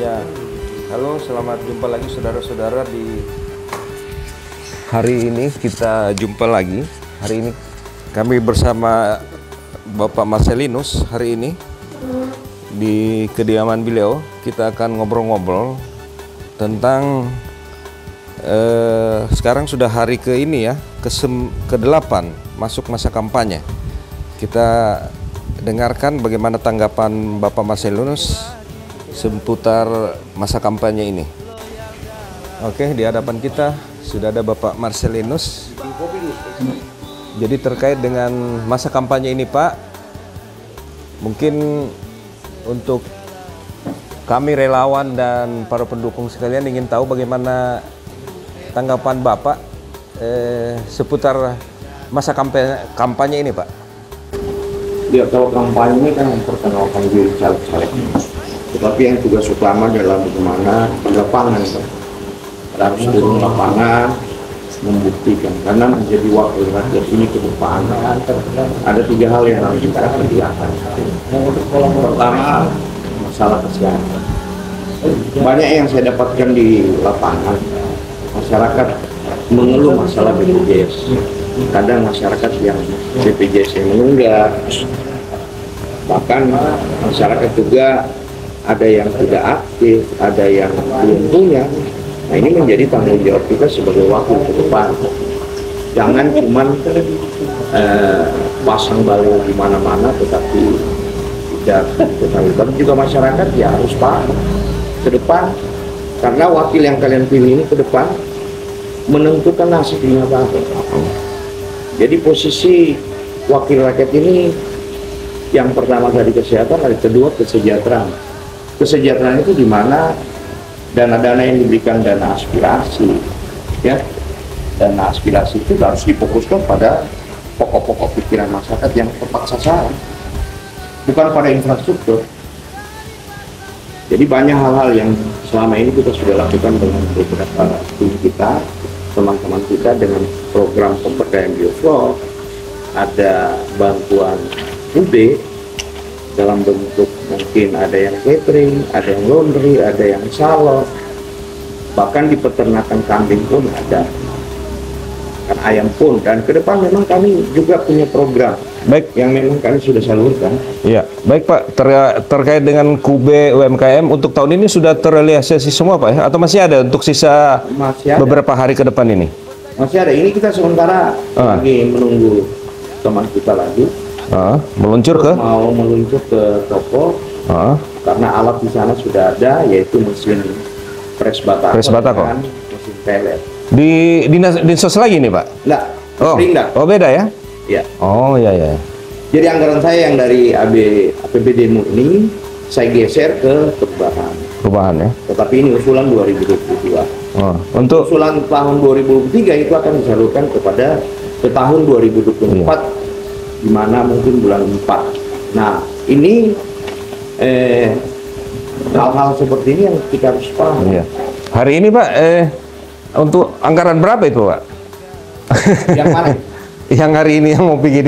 Ya, halo, selamat jumpa lagi saudara-saudara. Di hari ini kita jumpa lagi. Hari ini kami bersama Bapak Marcelinus. Hari ini di kediaman beliau kita akan ngobrol-ngobrol tentang sekarang sudah hari ke ini ya, ke-8 masuk masa kampanye. Kita dengarkan bagaimana tanggapan Bapak Marcelinus seputar masa kampanye ini. Oke, di hadapan kita sudah ada Bapak Marcelinus. Jadi terkait dengan masa kampanye ini, Pak, mungkin untuk kami relawan dan para pendukung sekalian ingin tahu bagaimana tanggapan Bapak seputar masa kampanye ini, Pak. Ya, kalau kampanye ini kan memperkenalkan diri caleg-caleg. Tetapi yang tugas utama adalah bagaimana di lapangan, harus turun lapangan, membuktikan. Karena menjadi wakil rakyat ini ke depan, ada 3 hal yang harus kita kerjakan. Pertama, masalah kesehatan. Banyak yang saya dapatkan di lapangan, masyarakat mengeluh masalah BPJS. Kadang masyarakat yang BPJS yang menunggak, bahkan masyarakat juga ada yang tidak aktif, ada yang belum punya. Nah, ini menjadi tanggung jawab kita sebagai wakil ke depan. Jangan cuman pasang baliho di mana-mana tetapi tidak diketahui. Tapi juga masyarakat ya harus paham ke depan, karena wakil yang kalian pilih ini ke depan menentukan nasibnya bangsa. Jadi posisi wakil rakyat ini yang pertama tadi kesehatan, yang kedua kesejahteraan. Kesejahteraan itu di mana dana-dana yang diberikan dana aspirasi, ya, dana aspirasi itu harus difokuskan pada pokok-pokok pikiran masyarakat yang tepat sasaran, bukan pada infrastruktur. Jadi banyak hal-hal yang selama ini kita sudah lakukan dengan beberapa tim kita, teman-teman kita, dengan program pemberdayaan bioflow, ada bantuan UB dalam bentuk mungkin ada yang catering, ada yang laundry, ada yang salon, bahkan di peternakan kambing pun ada, kan ayam pun. Dan ke depan memang kami juga punya program baik yang memang kami sudah salurkan. Iya, baik Pak. Terkait dengan QB UMKM untuk tahun ini sudah terrealisasi semua Pak ya? Atau masih ada untuk sisa beberapa hari ke depan ini? Masih ada. Ini kita sementara lagi menunggu teman kita lagi. Meluncur ke? Mau meluncur ke toko, karena alat di sana sudah ada, yaitu mesin press batako, dan mesin pelet. Di sos lagi nih Pak? Enggak, oh beda ya? Iya. Oh iya ya. Jadi anggaran saya yang dari APBD-mu ini saya geser ke perubahan ya. Tetapi ini usulan 2022. Untuk usulan tahun 2023 itu akan disalurkan ke tahun 2024. Iya. Di mana mungkin bulan 4. Nah, ini hal-hal seperti ini yang kita harus paham. Iya. Hari ini Pak, untuk anggaran berapa itu Pak? Yang mana? Yang hari ini yang mau pergi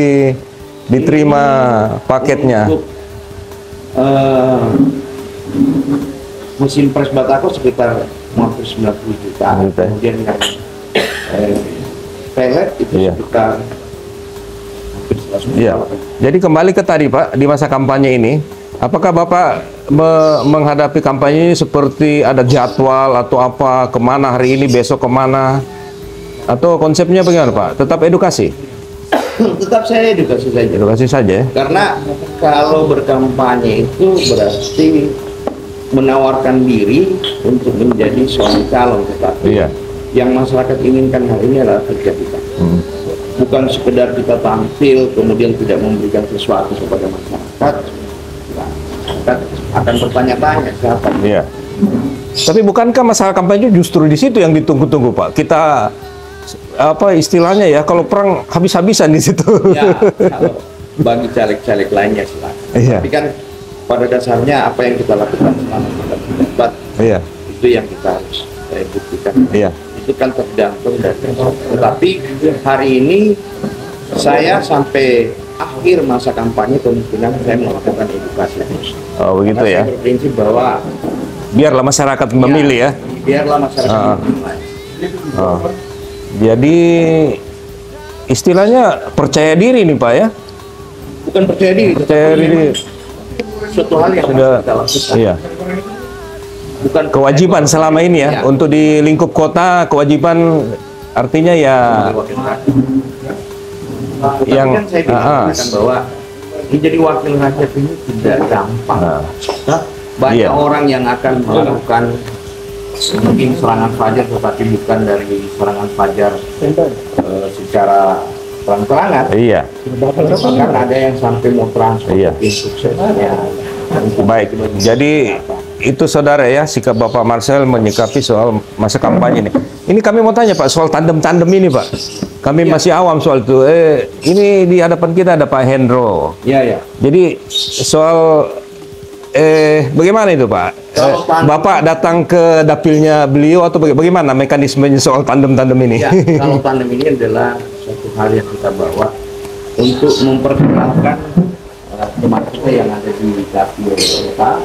diterima paketnya. Untuk mesin press batako sekitar 90 juta. Kemudian yang pelet itu sekitar. Iya. Jadi kembali ke tadi Pak, di masa kampanye ini, apakah Bapak menghadapi kampanye ini seperti ada jadwal atau apa, kemana hari ini, besok kemana, atau konsepnya bagaimana Pak? Tetap edukasi? Tetap saya edukasi saja. Edukasi saja. Karena kalau berkampanye itu berarti menawarkan diri untuk menjadi seorang calon, tetapi yang masyarakat inginkan hari ini adalah kerja kita. Bukan sekedar kita tampil kemudian tidak memberikan sesuatu kepada masyarakat. Masyarakat akan bertanya-tanya siapa. Iya. Tapi bukankah masalah kampanye justru di situ yang ditunggu-tunggu Pak? Kita apa istilahnya ya, kalau perang habis-habisan di situ. Ya, kalau bagi caleg-caleg lainnya silakan. Iya. Tapi kan pada dasarnya apa yang kita lakukan selama kita berdebat, itu yang kita harus buktikan. Iya. Itu kan tergantung dari. Tetapi hari ini saya sampai akhir masa kampanye kemungkinan saya melakukan edukasi. Oh begitu ya. Saya berprinsip bahwa biarlah masyarakat memilih ya. Biarlah masyarakat menilai. Jadi istilahnya percaya diri nih Pak ya. Bukan percaya diri, Percaya diri. suatu hal yang Sudah, harus kita lakukan. iya. Bukan Kewajiban selama ini ya, Iya. untuk di lingkup kota kewajiban artinya ya wakil rakyat. Tetapi yang kan saya mengatakan bahwa menjadi wakil rakyat ini tidak gampang. Nah, banyak Iya. orang yang akan melakukan mungkin serangan fajar, tetapi bukan dari serangan fajar secara terang-terangan. iya. Bahkan ada yang sampai mau transfer Iya. tim suksesnya. Baik, jadi itu saudara ya sikap Bapak Marcel menyikapi soal masa kampanye ini. Ini kami mau tanya Pak soal tandem-tandem ini Pak. Kami masih awam soal itu. Ini di hadapan kita ada Pak Hendro. Iya, ya. Jadi soal bagaimana itu Pak? Kalau tandem- Bapak datang ke dapilnya beliau atau bagaimana mekanismenya soal tandem-tandem ini? Ya, kalau tandem ini adalah suatu hal yang kita bawa untuk memperkenalkan teman kita yang ada di dapil kita.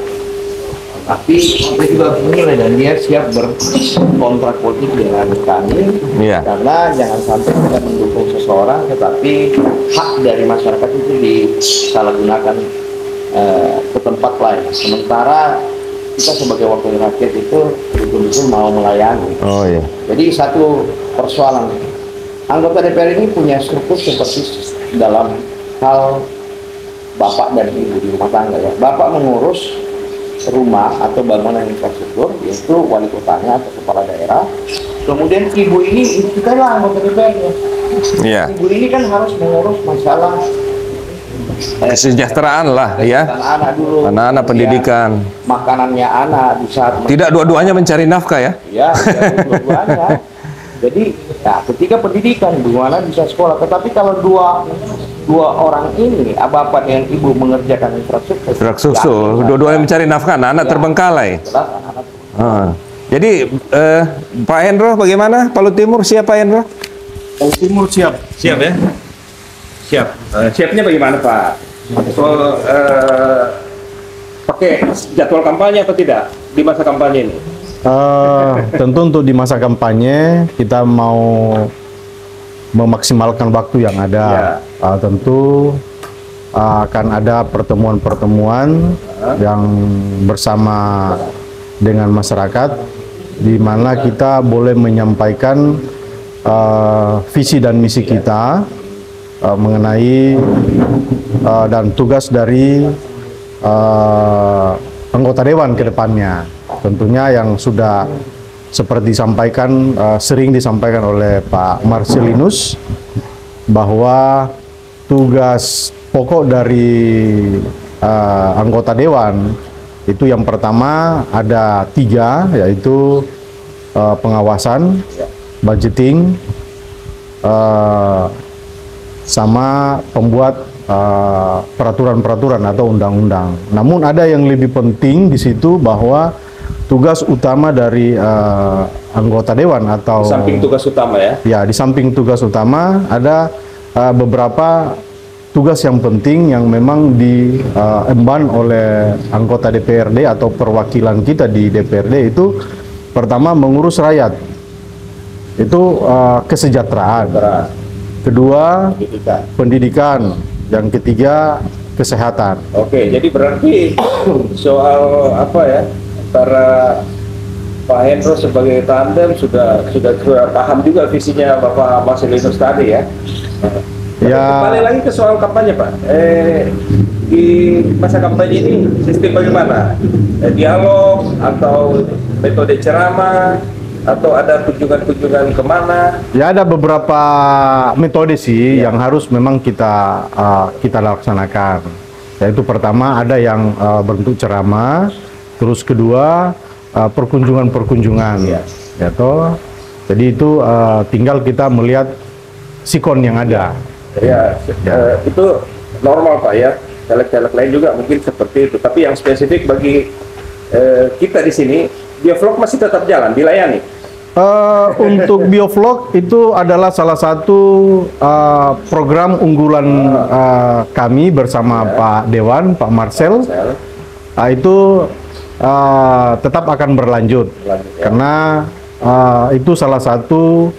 Tapi kita juga harus menilai dan dia siap berkontrak politik dengan kami. Iya. Karena jangan sampai kita mendukung seseorang, tetapi hak dari masyarakat itu disalahgunakan ke tempat lain. Sementara kita sebagai wakil rakyat itu betul-betul mau melayani. Oh iya. Jadi satu persoalan, anggota DPR ini punya struktur seperti dalam hal bapak dan ibu di rumah tangga ya. Bapak mengurus rumah atau bangunan infrastruktur, yaitu wali kotanya atau kepala daerah. Kemudian ibu ini kita lah anggota DPR ya. Iya. Ibu ini kan harus mengurus masalah Kesejahteraan lah ya. anak dulu, Anak-anak kemudian pendidikan. makanannya anak di saat Tidak dua-duanya mencari nafkah ya? ya, dua-duanya. Jadi, ya, ketika pendidikan bagaimana bisa sekolah. Tetapi kalau dua orang ini, bapak dan ibu mengerjakan infrastruktur, Infrastruktur, dua-duanya mencari nafkah, anak Ya. terbengkalai. jelas anak-anak. Jadi Pak Hendro bagaimana? Palu Timur siap Pak Hendro? Palu Timur siap. Siap ya? Siap. Siapnya bagaimana Pak? Soal pakai jadwal kampanye atau tidak di masa kampanye ini? Tentu untuk di masa kampanye kita mau memaksimalkan waktu yang ada. Tentu akan ada pertemuan-pertemuan yang bersama dengan masyarakat, di mana kita boleh menyampaikan visi dan misi kita mengenai dan tugas dari anggota dewan ke depannya. Tentunya yang sudah seperti disampaikan, sering disampaikan oleh Pak Marcelinus, bahwa tugas pokok dari anggota dewan itu yang pertama ada 3, yaitu pengawasan, budgeting, sama pembuat peraturan-peraturan atau undang-undang. Namun ada yang lebih penting di situ, bahwa tugas utama dari anggota dewan atau Di samping tugas utama ya? ya, di samping tugas utama ada beberapa tugas yang penting yang memang diemban oleh anggota DPRD atau perwakilan kita di DPRD. Itu pertama mengurus rakyat, itu kesejahteraan. Kedua, pendidikan. Yang ketiga, kesehatan. Oke, jadi berarti soal apa ya, antara Pak Hendro sebagai tandem sudah paham juga visinya Bapak Marcelinus tadi ya. Ya. Kembali lagi ke soal kampanye Pak. Di masa kampanye ini sistem bagaimana? Dialog atau metode ceramah atau ada kunjungan-kunjungan kemana? Ya, ada beberapa metode sih yang harus memang kita laksanakan. Yaitu pertama ada yang bentuk ceramah, terus kedua perkunjungan-perkunjungan. Ya toh. Jadi itu tinggal kita melihat sikon yang ada. Ya. Itu normal Pak ya. Caleg-caleg lain juga mungkin seperti itu. Tapi yang spesifik bagi kita di sini, biovlog masih tetap jalan, dilayani. Untuk biovlog itu adalah salah satu program unggulan kami bersama Pak Dewan, Pak Marcel. Itu tetap akan berlanjut ya. karena itu salah satu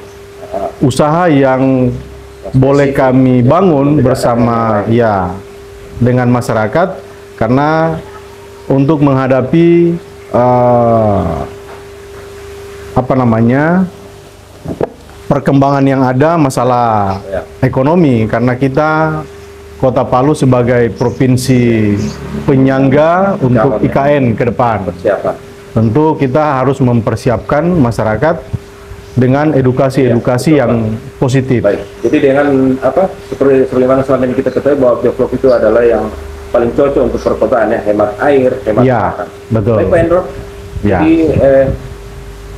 usaha yang boleh kami bangun bersama ya dengan masyarakat, karena untuk menghadapi perkembangan yang ada masalah ekonomi, karena kita Kota Palu sebagai provinsi penyangga untuk IKN ke depan. Tentu kita harus mempersiapkan masyarakat dengan edukasi-edukasi yang positif. Baik. Jadi dengan seperti sebagaimana selama ini kita ketahui bahwa biovlog itu adalah yang paling cocok untuk perkotaan ya, hemat air, hemat makan. Betul. Baik Pak Hendro. Ya. Jadi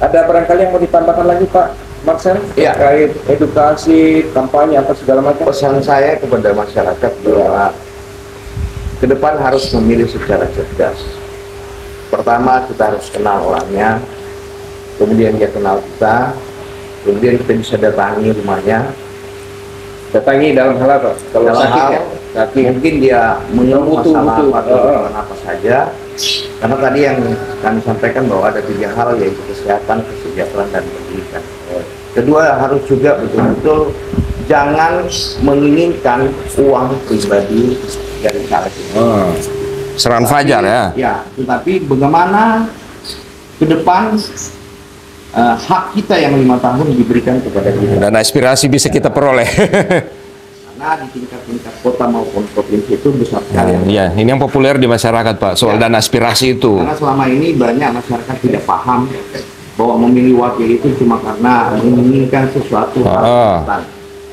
ada barangkali yang mau ditambahkan lagi Pak Marcel terkait edukasi, kampanye apa segala macam? Pesan saya kepada masyarakat bahwa ke depan harus memilih secara cerdas. Pertama, kita harus kenal orangnya, kemudian dia kenal kita, kemudian kita bisa datangi rumahnya. Datangi dalam hal apa? Kalau Dalam sakit hal, ya? mungkin dia mengeluh masalah butuh. atau apa saja. Karena tadi yang kami sampaikan bahwa ada 3 hal, yaitu kesehatan, kesejahteraan, dan pendidikan. Kedua, harus juga betul-betul jangan menginginkan uang pribadi dari caleg ini. Serangan fajar ya. Ya, tetapi bagaimana ke depan hak kita yang 5 tahun diberikan kepada kita. Dan aspirasi bisa kita peroleh. Karena di tingkat-tingkat kota maupun provinsi itu besar sekali. Iya, ini yang populer di masyarakat Pak, soal dana aspirasi itu. Karena selama ini banyak masyarakat tidak paham bahwa memilih wakil itu cuma karena menginginkan sesuatu hal instan.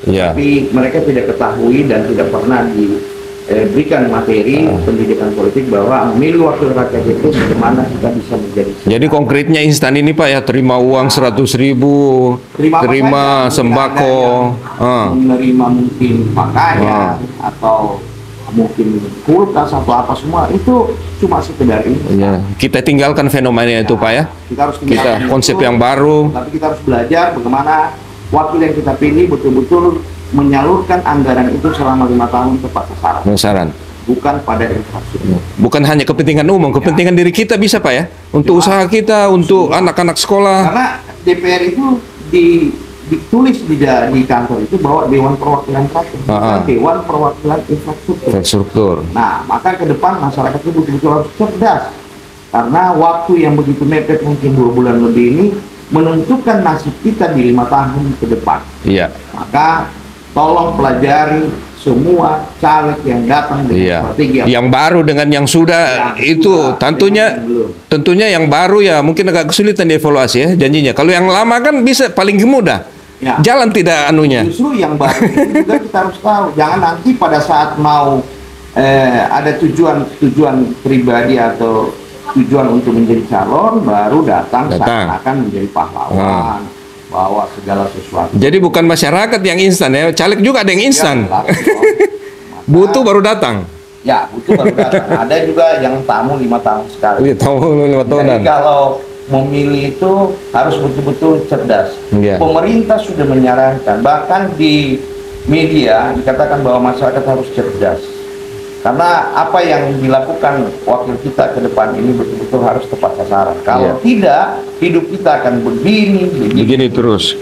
Iya. Tapi mereka tidak ketahui dan tidak pernah diberikan materi pendidikan politik bahwa memilih wakil rakyat itu bagaimana kita bisa menjadi. Jadi konkretnya instan ini Pak ya, terima uang 100.000, terima sembako, menerima mungkin pakaian atau mungkin kulkas atau apa semua, itu cuma sekedar ini. Iya. Kita tinggalkan fenomena itu Pak ya. Kita harus tinggalkan konsep itu, yang baru. tapi kita harus belajar bagaimana wakil yang kita pilih betul-betul menyalurkan anggaran itu selama 5 tahun tepat sasaran. Bukan pada infrastruktur. Bukan hanya kepentingan umum, kepentingan diri kita bisa Pak ya, untuk usaha kita, untuk anak-anak sekolah. Karena DPR itu ditulis di kantor itu bahwa Dewan Perwakilan Rakyat, bukan Dewan Perwakilan Infrastruktur. Nah, maka ke depan masyarakat itu betul-betul harus cerdas, karena waktu yang begitu mepet, mungkin 2 bulan lebih ini, menentukan nasib kita di 5 tahun ke depan. Iya. Maka tolong pelajari semua caleg yang datang dengan strategi yang baru dengan yang sudah itu tentunya yang baru ya mungkin agak kesulitan dievaluasi ya janjinya. Kalau yang lama kan bisa paling mudah. Jalan tidak anunya. Justru yang baru itu juga kita harus tahu. Jangan nanti pada saat mau ada tujuan pribadi atau tujuan untuk menjadi calon baru datang. Akan menjadi pahlawan. Bawa segala sesuatu. Jadi bukan masyarakat yang instan ya, caleg juga ada yang instan. Butuh baru datang. Ya, butuh baru datang. Ada juga yang tamu 5 tahun sekali. Tamu 5 tahunan. Jadi kalau memilih itu harus betul-betul cerdas. Pemerintah sudah menyarankan, bahkan di media dikatakan bahwa masyarakat harus cerdas. Karena apa yang dilakukan wakil kita ke depan ini betul-betul harus tepat sasaran. Kalau tidak, hidup kita akan begini terus.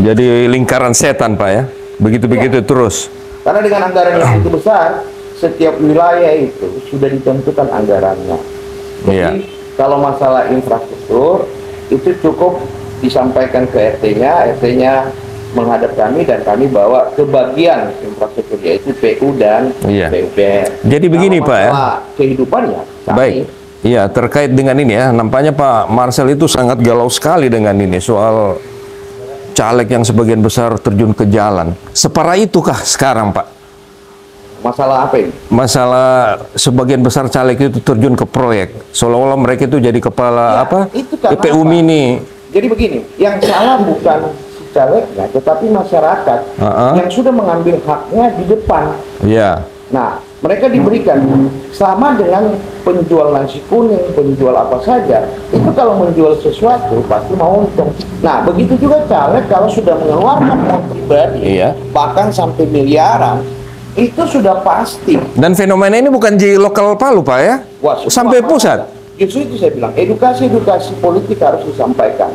Jadi lingkaran setan Pak ya. Begitu terus. Karena dengan anggaran yang begitu besar, setiap wilayah itu sudah ditentukan anggarannya. Jadi kalau masalah infrastruktur itu cukup disampaikan ke RT-nya menghadap kami dan kami bawa ke bagian infrastruktur, yaitu PU dan PUPR. Jadi begini Pak ya. Kehidupannya. Baik. Iya, terkait dengan ini ya, nampaknya Pak Marcel itu sangat galau sekali dengan ini soal caleg yang sebagian besar terjun ke jalan. Separah itukah sekarang Pak? Masalah apa ini? Masalah sebagian besar caleg itu terjun ke proyek. Seolah-olah mereka itu jadi kepala PPU mini. Jadi begini, yang salah bukan calegnya, tetapi masyarakat yang sudah mengambil haknya di depan. Nah, mereka diberikan sama dengan penjual nasi kuning, penjual apa saja. Itu kalau menjual sesuatu pasti mau untung. Nah, begitu juga caleg kalau sudah mengeluarkan uang pribadi, bahkan sampai miliaran, itu sudah pasti. Dan fenomena ini bukan di lokal Palu Pak ya, sampai pusat. Justru itu saya bilang, edukasi politik harus disampaikan.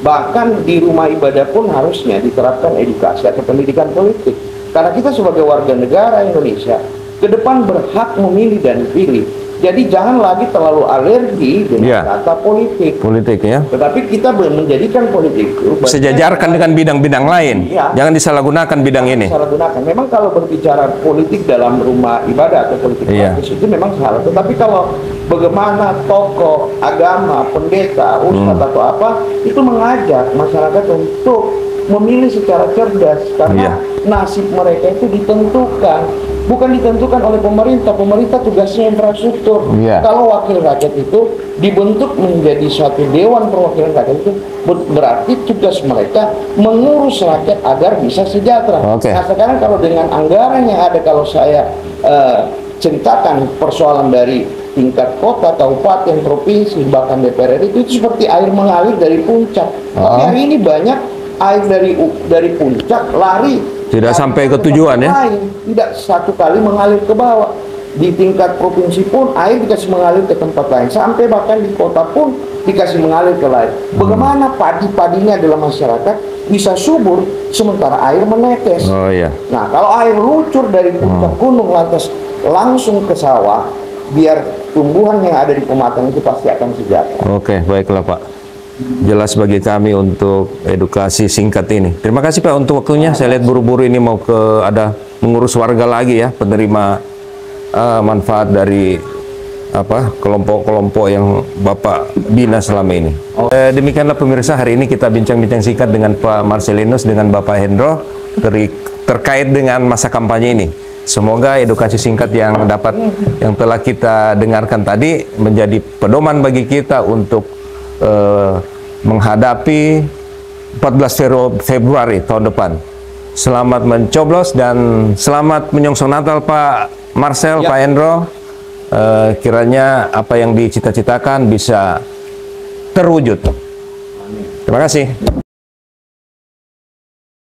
Bahkan di rumah ibadah pun harusnya diterapkan edukasi atau pendidikan politik. Karena kita sebagai warga negara Indonesia, ke depan berhak memilih dan dipilih. Jadi jangan lagi terlalu alergi dengan kata politik. Politik ya. Tetapi kita belum menjadikan politik itu sejajarkan dengan bidang-bidang lain. Jangan disalahgunakan bidang ini. Disalahgunakan. Memang kalau berbicara politik dalam rumah ibadah atau politik praktis itu memang salah. Tetapi kalau bagaimana tokoh agama, pendeta, ustadz atau apa itu mengajak masyarakat untuk memilih secara cerdas karena nasib mereka itu bukan ditentukan oleh pemerintah. Pemerintah tugasnya infrastruktur. Kalau wakil rakyat itu dibentuk menjadi suatu dewan perwakilan rakyat itu berarti tugas mereka mengurus rakyat agar bisa sejahtera. Nah sekarang kalau dengan anggaran yang ada, kalau saya ceritakan persoalan dari tingkat kota, kabupaten, provinsi, bahkan DPR itu seperti air mengalir dari puncak. Tapi hari ini banyak air dari puncak lari tidak sampai ke tujuan ya. Tidak satu kali mengalir ke bawah. Di tingkat provinsi pun air dikasih mengalir ke tempat lain, sampai bahkan di kota pun dikasih mengalir ke lain. Bagaimana padi-padinya dalam masyarakat bisa subur sementara air menetes. Nah kalau air lucur dari puncak gunung lantas langsung ke sawah, biar tumbuhan yang ada di pematang itu pasti akan sejahtera. Oke, baiklah Pak. Jelas bagi kami untuk edukasi singkat ini. Terima kasih Pak untuk waktunya. Saya lihat buru-buru ini mau ada mengurus warga lagi ya, penerima manfaat dari kelompok-kelompok yang Bapak bina selama ini. Demikianlah pemirsa, hari ini kita bincang-bincang singkat dengan Pak Marcelinus dengan Bapak Hendro terkait dengan masa kampanye ini. Semoga edukasi singkat yang telah kita dengarkan tadi menjadi pedoman bagi kita untuk menghadapi 14 Februari tahun depan. Selamat mencoblos dan selamat menyongsong Natal Pak Marcel, Pak Hendro. Kiranya apa yang dicita-citakan bisa terwujud. Terima kasih.